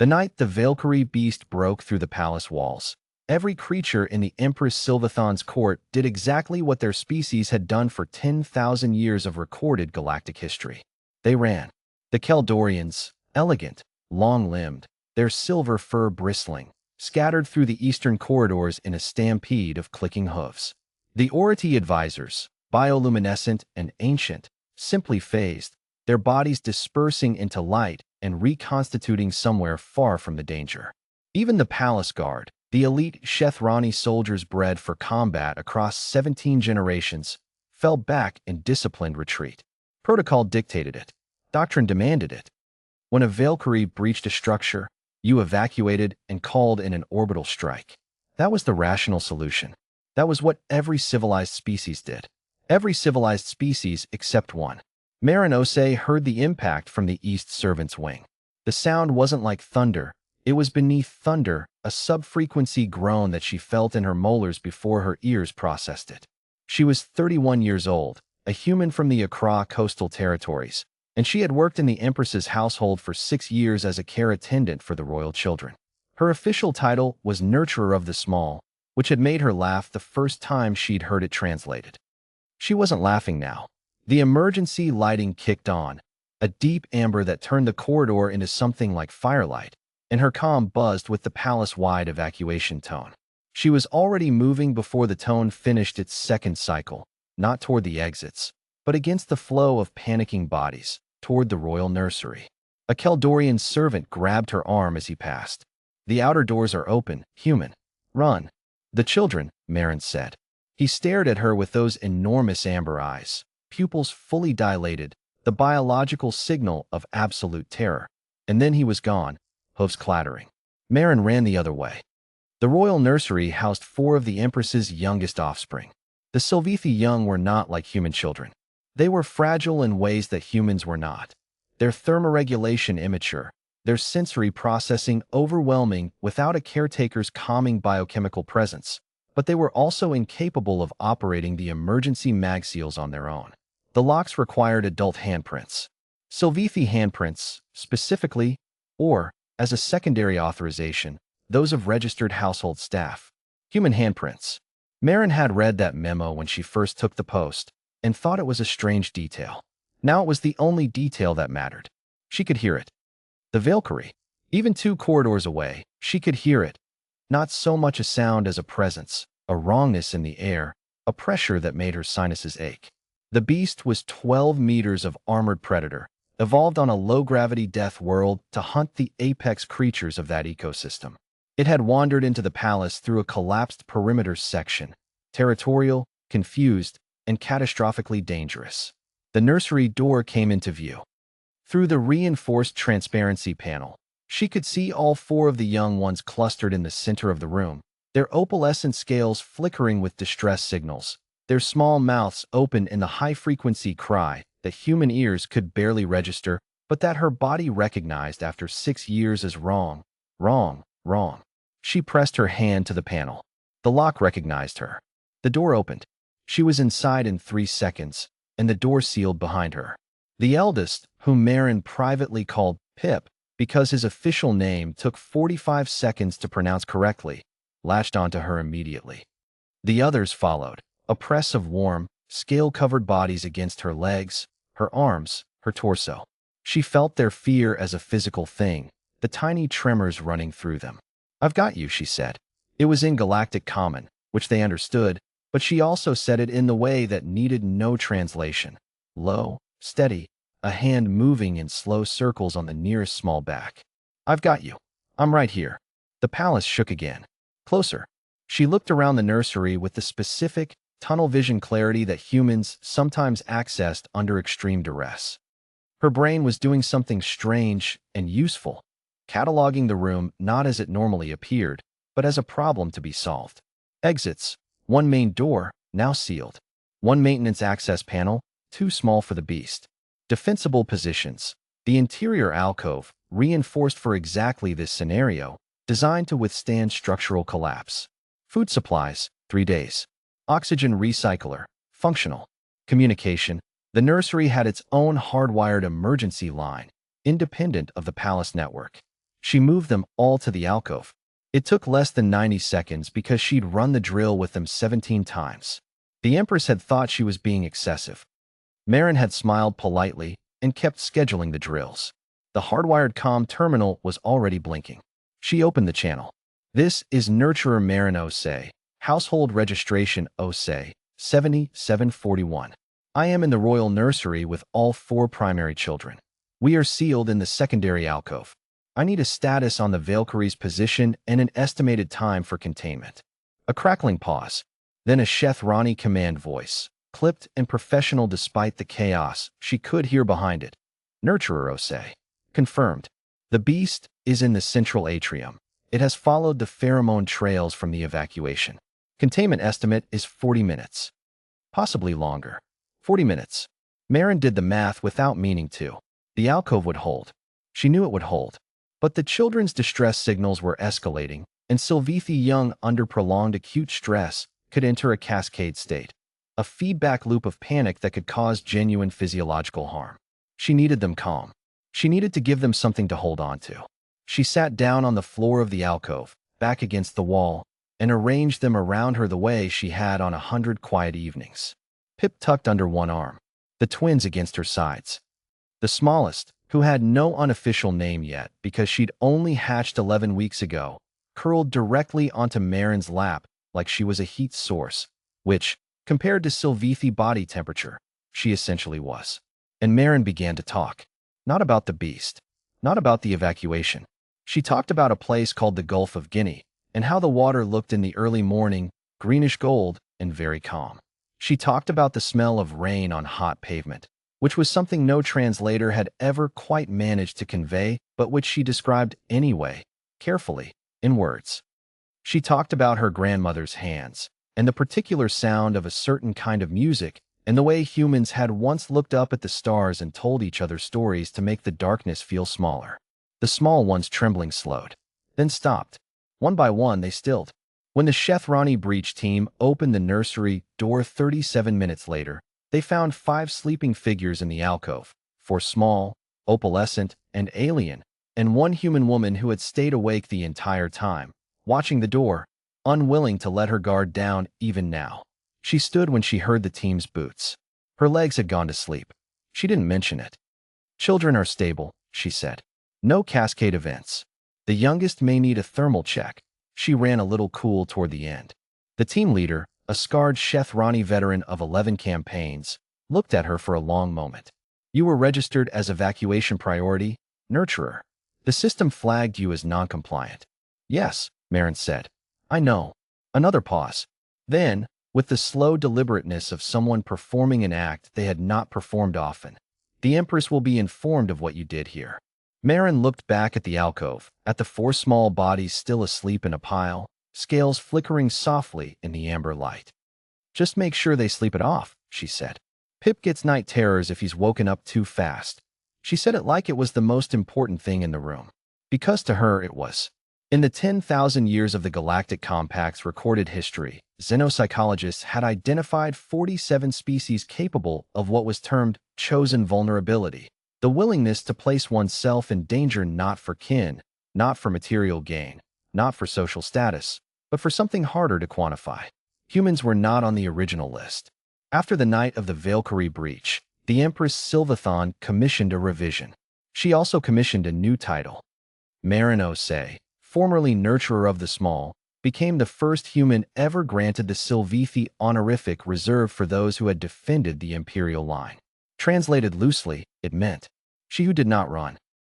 The night the Valkyrie beast broke through the palace walls, every creature in the Empress Sylvathon's court did exactly what their species had done for 10,000 years of recorded galactic history. They ran. The Keldorians, elegant, long-limbed, their silver fur bristling, scattered through the eastern corridors in a stampede of clicking hooves. The Oriti advisors, bioluminescent and ancient, simply phased, their bodies dispersing into light and reconstituting somewhere far from the danger. Even the palace guard, the elite Shethrani soldiers bred for combat across 17 generations, fell back in disciplined retreat. Protocol dictated it. Doctrine demanded it. When a Valkyrie breached a structure, you evacuated and called in an orbital strike. That was the rational solution. That was what every civilized species did. Every civilized species except one. Marin Ose heard the impact from the East Servant's wing. The sound wasn't like thunder. It was beneath thunder, a sub-frequency groan that she felt in her molars before her ears processed it. She was 31 years old, a human from the Accra coastal territories, and she had worked in the Empress's household for 6 years as a care attendant for the royal children. Her official title was Nurturer of the Small, which had made her laugh the first time she'd heard it translated. She wasn't laughing now. The emergency lighting kicked on, a deep amber that turned the corridor into something like firelight, and her comm buzzed with the palace-wide evacuation tone. She was already moving before the tone finished its second cycle, not toward the exits, but against the flow of panicking bodies, toward the royal nursery. A Keldorian servant grabbed her arm as he passed. The outer doors are open, human. Run. The children, Marin said. He stared at her with those enormous amber eyes, pupils fully dilated, the biological signal of absolute terror. And then he was gone, hooves clattering. Marin ran the other way. The royal nursery housed 4 of the Empress's youngest offspring. The Sylvithi young were not like human children. They were fragile in ways that humans were not. Their thermoregulation immature, their sensory processing overwhelming without a caretaker's calming biochemical presence, but they were also incapable of operating the emergency mag seals on their own. The locks required adult handprints. Sylvithi handprints, specifically, or, as a secondary authorization, those of registered household staff. Human handprints. Marin had read that memo when she first took the post, and thought it was a strange detail. Now it was the only detail that mattered. She could hear it. The Valkyrie. Even 2 corridors away, she could hear it. Not so much a sound as a presence, a wrongness in the air, a pressure that made her sinuses ache. The beast was 12 meters of armored predator, evolved on a low-gravity death world to hunt the apex creatures of that ecosystem. It had wandered into the palace through a collapsed perimeter section, territorial, confused, and catastrophically dangerous. The nursery door came into view. Through the reinforced transparency panel, she could see all 4 of the young ones clustered in the center of the room, their opalescent scales flickering with distress signals, their small mouths open in the high-frequency cry that human ears could barely register, but that her body recognized after 6 years as wrong, wrong, wrong. She pressed her hand to the panel. The lock recognized her. The door opened. She was inside in 3 seconds, and the door sealed behind her. The eldest, whom Marin privately called Pip, because his official name took 45 seconds to pronounce correctly, latched onto her immediately. The others followed, a press of warm, scale-covered bodies against her legs, her arms, her torso. She felt their fear as a physical thing, the tiny tremors running through them. "I've got you," she said. It was in Galactic Common, which they understood, but she also said it in the way that needed no translation. Low, steady, a hand moving in slow circles on the nearest small back. "I've got you. I'm right here." The palace shook again. Closer. She looked around the nursery with the specific, tunnel vision clarity that humans sometimes accessed under extreme duress. Her brain was doing something strange and useful, cataloging the room not as it normally appeared, but as a problem to be solved. Exits. 1 main door, now sealed. 1 maintenance access panel, too small for the beast. Defensible positions. The interior alcove, reinforced for exactly this scenario, designed to withstand structural collapse. Food supplies, 3 days. Oxygen recycler, functional. Communication. The nursery had its own hardwired emergency line, independent of the palace network. She moved them all to the alcove. It took less than 90 seconds because she'd run the drill with them 17 times. The Empress had thought she was being excessive. Marin had smiled politely and kept scheduling the drills. The hardwired comm terminal was already blinking. She opened the channel. This is Nurturer Marin Osei. Household registration Osei, 7741. I am in the royal nursery with all 4 primary children. We are sealed in the secondary alcove. I need a status on the Valkyrie's position and an estimated time for containment. A crackling pause. Then a Shethrani command voice, clipped and professional despite the chaos she could hear behind it. Nurturer Osei. Confirmed. The beast is in the central atrium. It has followed the pheromone trails from the evacuation. Containment estimate is 40 minutes. Possibly longer. 40 minutes. Marin did the math without meaning to. The alcove would hold. She knew it would hold. But the children's distress signals were escalating, and Sylvithi Young, under prolonged acute stress, could enter a cascade state. A feedback loop of panic that could cause genuine physiological harm. She needed them calm. She needed to give them something to hold on to. She sat down on the floor of the alcove, back against the wall, and arranged them around her the way she had on 100 quiet evenings. Pip tucked under one arm, the twins against her sides. The smallest, who had no unofficial name yet because she'd only hatched 11 weeks ago, curled directly onto Marin's lap like she was a heat source, which, compared to Sylvithi body temperature, she essentially was. And Marin began to talk. Not about the beast. Not about the evacuation. She talked about a place called the Gulf of Guinea and how the water looked in the early morning, greenish gold, and very calm. She talked about the smell of rain on hot pavement, which was something no translator had ever quite managed to convey, but which she described anyway, carefully, in words. She talked about her grandmother's hands, and the particular sound of a certain kind of music, and the way humans had once looked up at the stars and told each other stories to make the darkness feel smaller. The small ones trembling slowed, then stopped. One by one they stilled. When the Shethrani breach team opened the nursery door 37 minutes later, they found 5 sleeping figures in the alcove, 4 small, opalescent, and alien, and 1 human woman who had stayed awake the entire time, watching the door, unwilling to let her guard down even now. She stood when she heard the team's boots. Her legs had gone to sleep. She didn't mention it. Children are stable, she said. No cascade events. The youngest may need a thermal check. She ran a little cool toward the end. The team leader, a scarred Shethrani veteran of 11 campaigns, looked at her for a long moment. You were registered as evacuation priority, nurturer. The system flagged you as non-compliant. Yes, Marin said. I know. Another pause. Then, with the slow deliberateness of someone performing an act they had not performed often, the Empress will be informed of what you did here. Marin looked back at the alcove, at the 4 small bodies still asleep in a pile, scales flickering softly in the amber light. Just make sure they sleep it off, she said. Pip gets night terrors if he's woken up too fast. She said it like it was the most important thing in the room. Because to her it was. In the 10,000 years of the Galactic Compact's recorded history, xenopsychologists had identified 47 species capable of what was termed chosen vulnerability, the willingness to place oneself in danger not for kin, not for material gain, not for social status, but for something harder to quantify. Humans were not on the original list. After the night of the Valkyrie breach, the Empress Sylvathon commissioned a revision. She also commissioned a new title. Marin Osei, formerly Nurturer of the Small, became the first human ever granted the Sylvithi honorific reserved for those who had defended the imperial line. Translated loosely, it meant, she who did not run.